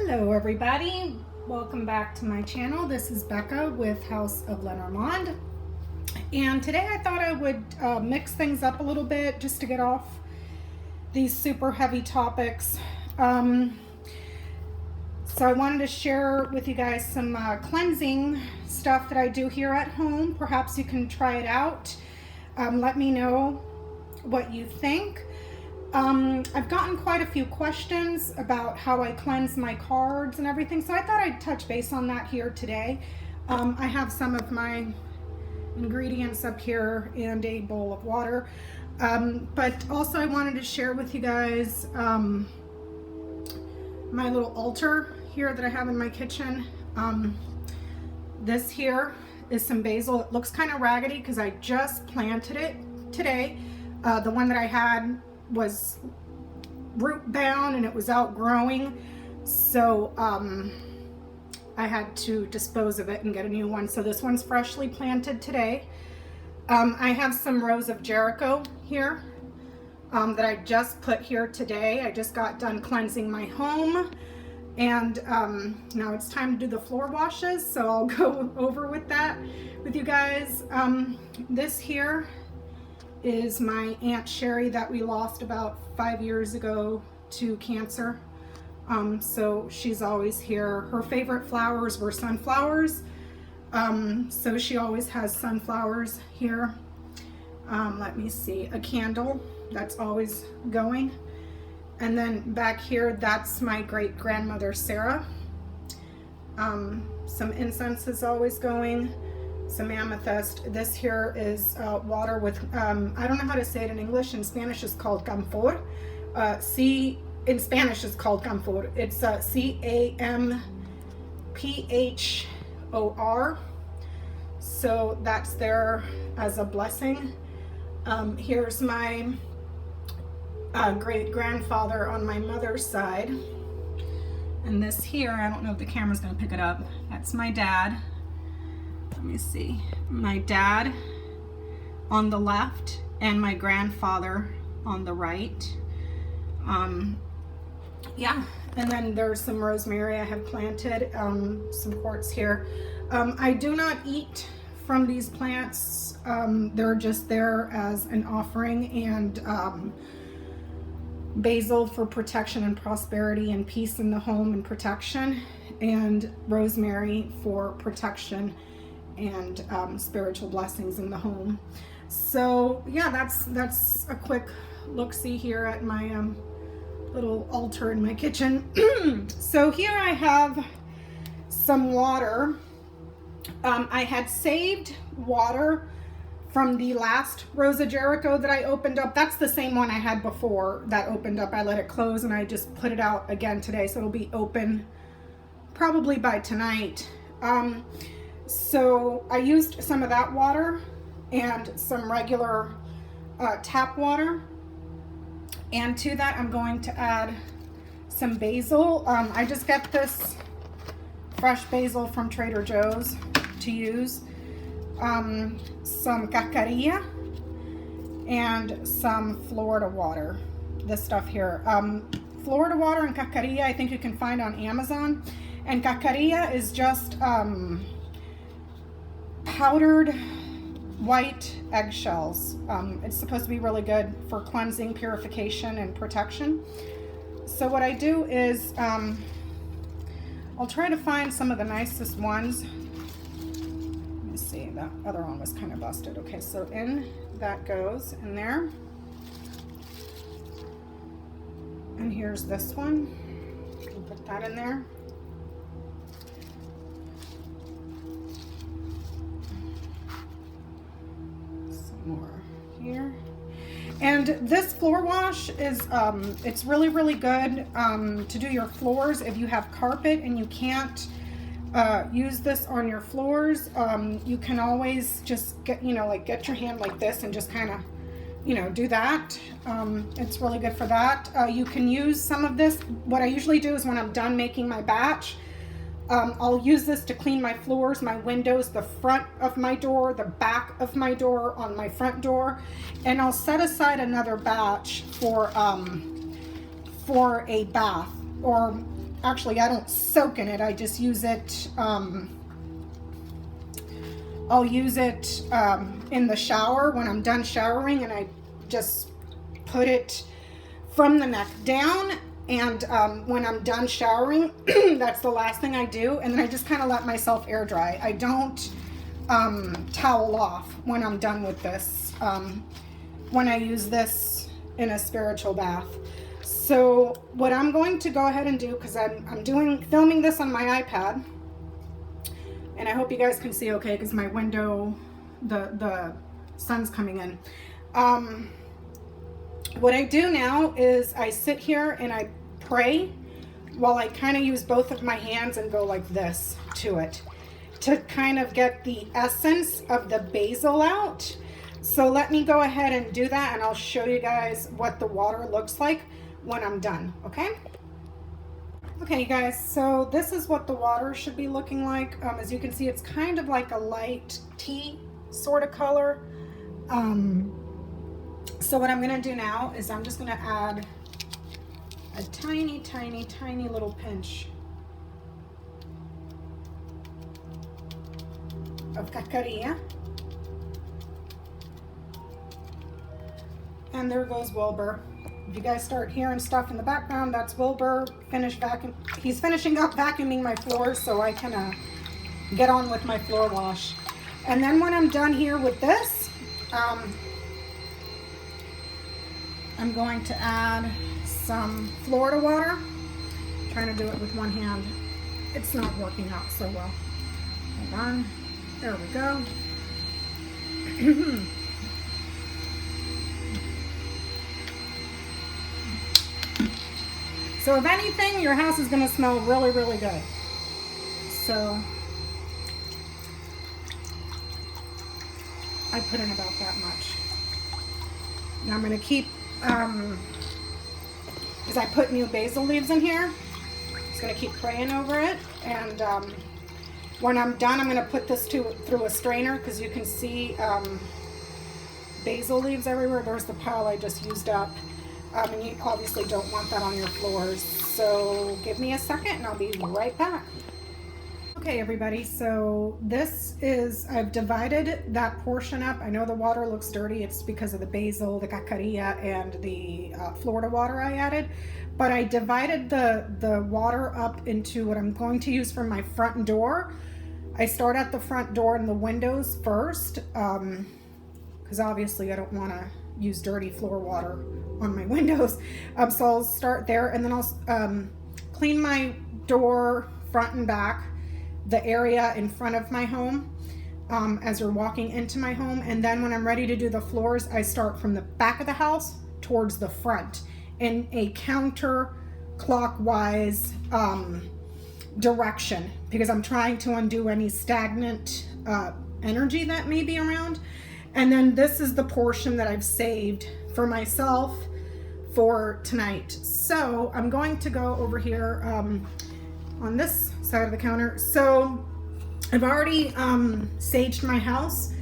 Hello everybody, welcome back to my channel. This is Becca with House of Lenormand, and today I thought I would mix things up a little bit just to get off these super heavy topics. So I wanted to share with you guys some cleansing stuff that I do here at home. Perhaps you can try it out. Let me know what you think. I've gotten quite a few questions about how I cleanse my cards and everything, so I thought I'd touch base on that here today. I have some of my ingredients up here and a bowl of water, but also I wanted to share with you guys my little altar here that I have in my kitchen. This here is some basil. It looks kind of raggedy because I just planted it today. The one that I had was root bound and it was outgrowing, so I had to dispose of it and get a new one. So this one's freshly planted today. I have some rows of Jericho here that I just put here today. I just got done cleansing my home, and now it's time to do the floor washes, so I'll go over with that with you guys. This here is my Aunt Sherry that we lost about 5 years ago to cancer. So she's always here. Her favorite flowers were sunflowers, so she always has sunflowers here. Let me see, a candle that's always going. And then back here, that's my great grandmother Sarah. Some incense is always going. Some amethyst. This here is water with, I don't know how to say it in English. In Spanish it's called camphor. In Spanish it's called camphor. It's C-A-M-P-H-O-R. So that's there as a blessing. Here's my great grandfather on my mother's side. And this here, I don't know if the camera's gonna pick it up. That's my dad. Let me see, my dad on the left and my grandfather on the right. Yeah, and then there's some rosemary I have planted, some quartz here. I do not eat from these plants. They're just there as an offering, and basil for protection and prosperity and peace in the home and protection, and rosemary for protection and spiritual blessings in the home. So yeah, that's a quick look-see here at my little altar in my kitchen. So here I have some water. I had saved water from the last Rose of Jericho that I opened up. That's the same one I had before that opened up. I let it close and I just put it out again today, so it'll be open probably by tonight. So I used some of that water and some regular tap water, and to that I'm going to add some basil. I just get this fresh basil from Trader Joe's to use, some cascarilla and some Florida water. This stuff here, Florida water and cascarilla I think you can find on Amazon, and cascarilla is just powdered white eggshells. It's supposed to be really good for cleansing, purification, and protection. So what I do is I'll try to find some of the nicest ones. Let me see, that other one was kind of busted. Okay, so in that goes in there. And here's this one. I'll put that in there. More here, and this floor wash is it's really good to do your floors. If you have carpet and you can't use this on your floors, you can always just get your hand like this and just kind of do that. It's really good for that. You can use some of this. What I usually do is when I'm done making my batch, I'll use this to clean my floors, my windows, the front of my door, the back of my door, on my front door, and I'll set aside another batch for a bath, or actually, I don't soak in it. I just use it, I'll use it in the shower when I'm done showering, and I just put it from the neck down. And when I'm done showering, that's the last thing I do. And then I just kind of let myself air dry. I don't towel off when I'm done with this, when I use this in a spiritual bath. So what I'm going to go ahead and do, because I'm filming this on my iPad, and I hope you guys can see okay, because my window, the sun's coming in. What I do now is I sit here and I pray while I kind of use both of my hands and go like this to it to kind of get the essence of the basil out. So let me go ahead and do that, and I'll show you guys what the water looks like when I'm done, okay? Okay, guys, so this is what the water should be looking like. As you can see, it's kind of like a light tea sort of color. So what I'm gonna do now is I'm just gonna add a tiny, tiny, tiny little pinch of cacaria. And there goes Wilbur. If you guys start hearing stuff in the background, that's Wilbur. He's finishing up vacuuming my floors so I can get on with my floor wash. And then when I'm done here with this, I'm going to add some Florida water. I'm trying to do it with one hand. It's not working out so well. Hold on. There we go. So if anything, your house is going to smell really, really good. So I put in about that much. Now I'm going to keep, because I put new basil leaves in here, just going to keep praying over it. And when I'm done, I'm going to put this through a strainer, because you can see basil leaves everywhere. There's the pile I just used up. And you obviously don't want that on your floors. So give me a second and I'll be right back. Okay, everybody, so this is, I've divided that portion up. I know the water looks dirty. It's because of the basil, the cacaria, and the Florida water I added. But I divided the water up into what I'm going to use for my front door. I start at the front door and the windows first, because obviously I don't want to use dirty floor water on my windows. So I'll start there, and then I'll clean my door front and back, the area in front of my home, as you're walking into my home. And then when I'm ready to do the floors, I start from the back of the house towards the front in a counterclockwise direction, because I'm trying to undo any stagnant energy that may be around. And then this is the portion that I've saved for myself for tonight. So I'm going to go over here on this side of the counter. So I've already saged my house.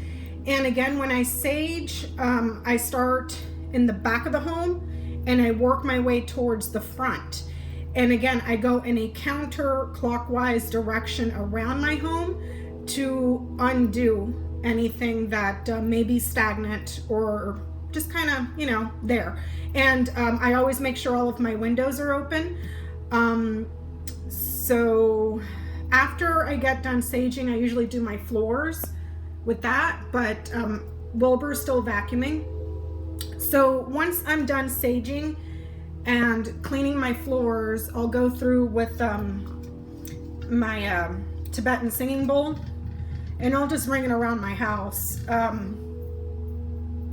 And again, when I sage, I start in the back of the home and I work my way towards the front. And again, I go in a counterclockwise direction around my home to undo anything that may be stagnant or just kind of, you know, there. And I always make sure all of my windows are open. So after I get done saging, I usually do my floors with that, but Wilbur's still vacuuming. So once I'm done saging and cleaning my floors, I'll go through with my Tibetan singing bowl, and I'll just ring it around my house.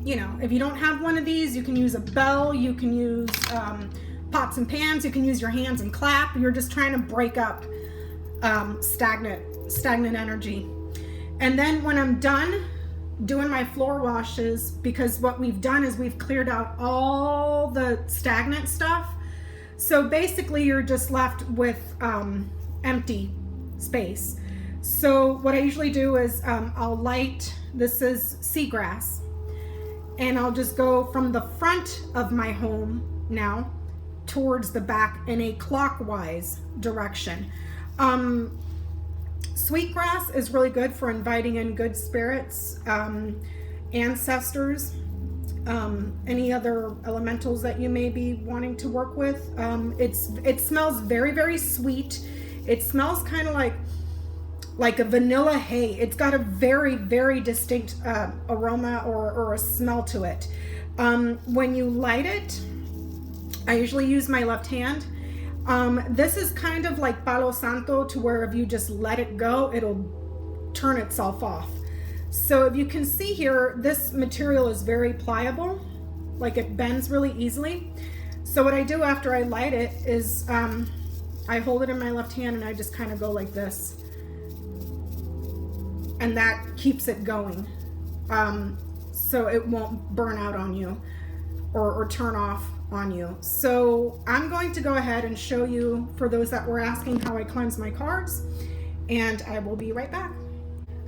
You know, if you don't have one of these, you can use a bell, you can use pots and pans, you can use your hands and clap. You're just trying to break up stagnant energy. And then when I'm done doing my floor washes, because what we've done is we've cleared out all the stagnant stuff. So basically you're just left with empty space. So what I usually do is I'll light, this is seagrass, and I'll just go from the front of my home now towards the back in a clockwise direction. Sweetgrass is really good for inviting in good spirits, ancestors, any other elementals that you may be wanting to work with. It smells very, very sweet. It smells kind of like a vanilla hay. It's got a very, very distinct aroma or a smell to it. When you light it, I usually use my left hand. This is kind of like Palo Santo, to where if you just let it go, it'll turn itself off. So if you can see here, this material is very pliable, like it bends really easily. So what I do after I light it is I hold it in my left hand and I just kind of go like this. And that keeps it going. So it won't burn out on you or turn off on you. So I'm going to go ahead and show you, for those that were asking, how I cleanse my cards, and I will be right back.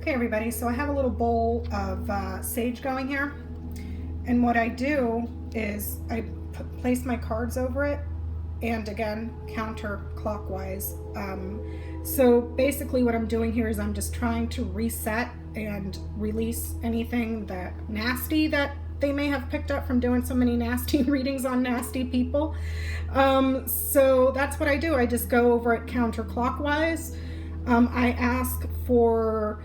Okay, everybody, so I have a little bowl of sage going here, and what I do is I place my cards over it, and again, counterclockwise. So basically what I'm doing here is I'm just trying to reset and release anything that nasty that they may have picked up from doing so many nasty readings on nasty people. So that's what I do. I just go over it counterclockwise. I ask for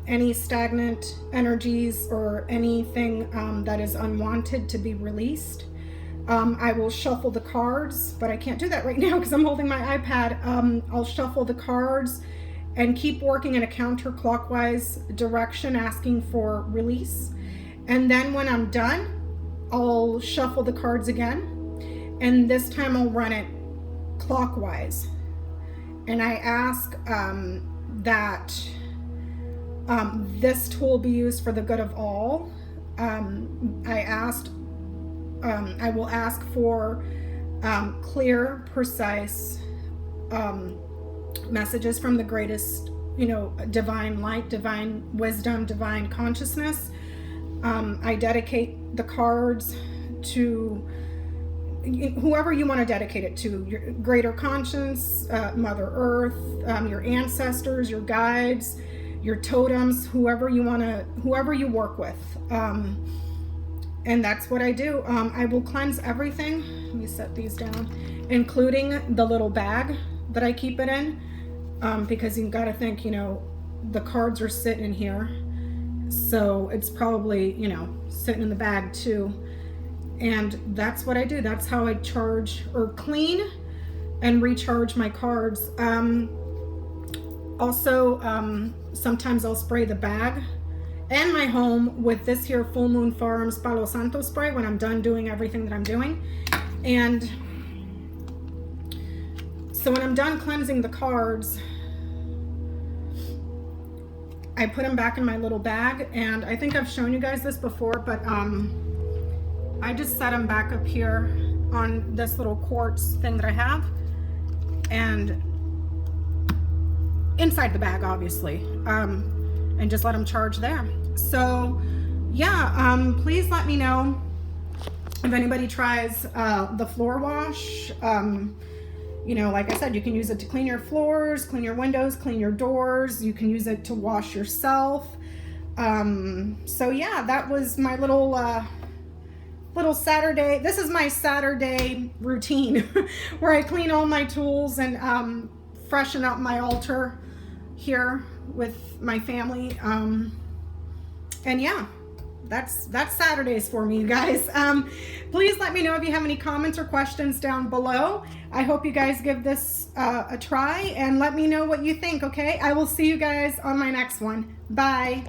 any stagnant energies or anything that is unwanted to be released. I will shuffle the cards, but I can't do that right now because I'm holding my iPad. I'll shuffle the cards and keep working in a counterclockwise direction, asking for release. And then when I'm done, I'll shuffle the cards again, and this time I'll run it clockwise. And I ask that this tool be used for the good of all. I will ask for clear, precise messages from the greatest, divine light, divine wisdom, divine consciousness. I dedicate the cards to whoever you want to dedicate it to, your greater conscience, Mother Earth, your ancestors, your guides, your totems, whoever you work with. And that's what I do. I will cleanse everything. Let me set these down, including the little bag that I keep it in, because you've got to think, the cards are sitting in here. So it's probably, sitting in the bag too. And that's what I do. That's how I charge or clean and recharge my cards. Also, sometimes I'll spray the bag and my home with this here Full Moon Farms Palo Santo spray when I'm done doing everything that I'm doing. And so when I'm done cleansing the cards, I put them back in my little bag, and I think I've shown you guys this before, but I just set them back up here on this little quartz thing that I have, and inside the bag, obviously, and just let them charge there. So yeah, please let me know if anybody tries the floor wash. Like I said, you can use it to clean your floors, clean your windows, clean your doors. You can use it to wash yourself. So yeah, that was my little Saturday. This is my Saturday routine where I clean all my tools and freshen up my altar here with my family. And yeah, that's Saturdays for me, you guys. Please let me know if you have any comments or questions down below. I hope you guys give this a try and let me know what you think, okay? I will see you guys on my next one. Bye.